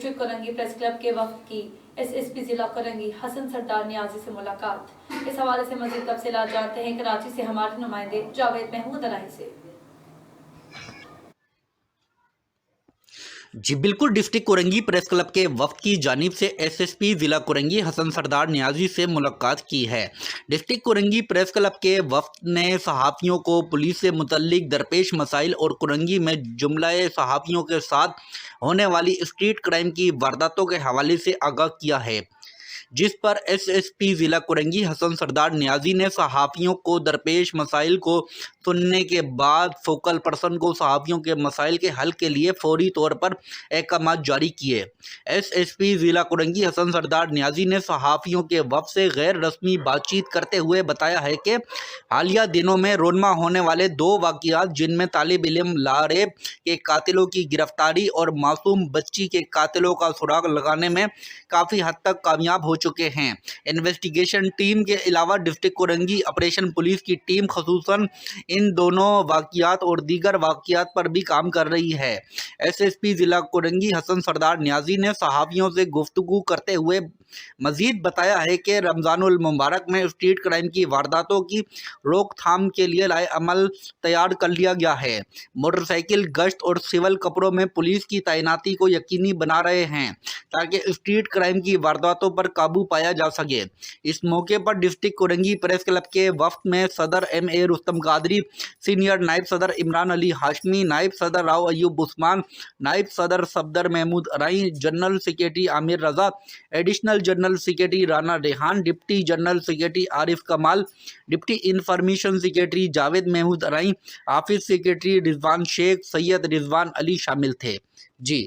District Korangi press club کے وفد کی ایس ایس پی ضلع کورنگی حسن سردار نیازی سے ملاقات۔ اس حوالے سے مزید تفصیلات جانتے ہیں کراچی سے ہمارے نمائندے جاوید محمود ارائی سے۔ جی بالکل، ڈسٹرکٹ کورنگی پریس کلب کے وفد کی جانب سے ایس ایس پی ضلع کورنگی حسن سردار نیازی سے ملاقات کی ہے۔ ڈسٹرکٹ کورنگی پریس کلب کے وفد نے صحافیوں کو پولیس سے متعلق درپیش مسائل اور کورنگی میں جملہ صحافیوں کے ساتھ ہونے والی اسٹریٹ کرائم کی وارداتوں کے حوالے سے آگاہ کیا ہے، جس پر ایس ایس پی ضلع کورنگی حسن سردار نیازی نے صحافیوں کو درپیش مسائل کو سننے کے بعد فوکل پرسن کو صحافیوں کے مسائل کے حل کے لیے فوری طور پر احکامات جاری کیے۔ ایس ایس پی ضلع کورنگی حسن سردار نیازی نے صحافیوں کے وفد سے غیر رسمی بات چیت کرتے ہوئے بتایا ہے کہ حالیہ دنوں میں رونما ہونے والے 2 واقعات، جن میں طالب علم لاریب کے قاتلوں کی گرفتاری اور معصوم بچی کے قاتلوں کا سراغ لگانے میں کافی حد تک کامیاب ہو چکے ہیں۔ انویسٹیگیشن ٹیم کے علاوہ ڈسٹرکٹ کورنگی آپریشن پولیس کی ٹیم خصوصاً ان دونوں واقعات اور دیگر واقعات پر بھی کام کر رہی ہے۔ ایس ایس پی ضلع کورنگی حسن سردار نیازی نے صحافیوں سے گفتگو کرتے ہوئے مزید بتایا ہے کہ رمضان المبارک میں اسٹریٹ کرائم کی وارداتوں کی روک تھام کے لیے لائحہ عمل تیار کر لیا گیا ہے۔ موٹر سائیکل گشت اور سول کپروں میں پولیس کی تعیناتی کو یقینی بنا رہے ہیں تاکہ اسٹریٹ کرائم کی وارداتوں پر قابو پایا جا سکے۔ اس موقع پر ڈسٹرکٹ کورنگی پریس کلب کے وفد میں صدر ایم اے رستم قادری، سینئر نائب صدر عمران علی ہاشمی، نائب صدر راؤ ایوب عثمان، نائب صدر Safdar Mahmood Arain, general secretary Amir Raza, additional general secretary Rana Rehan, deputy general secretary Arif Kamal, deputy information secretary Javed Mahmood Arain, office secretary Rizwan Sheikh, Syed رضوان علی شامل تھے۔ جی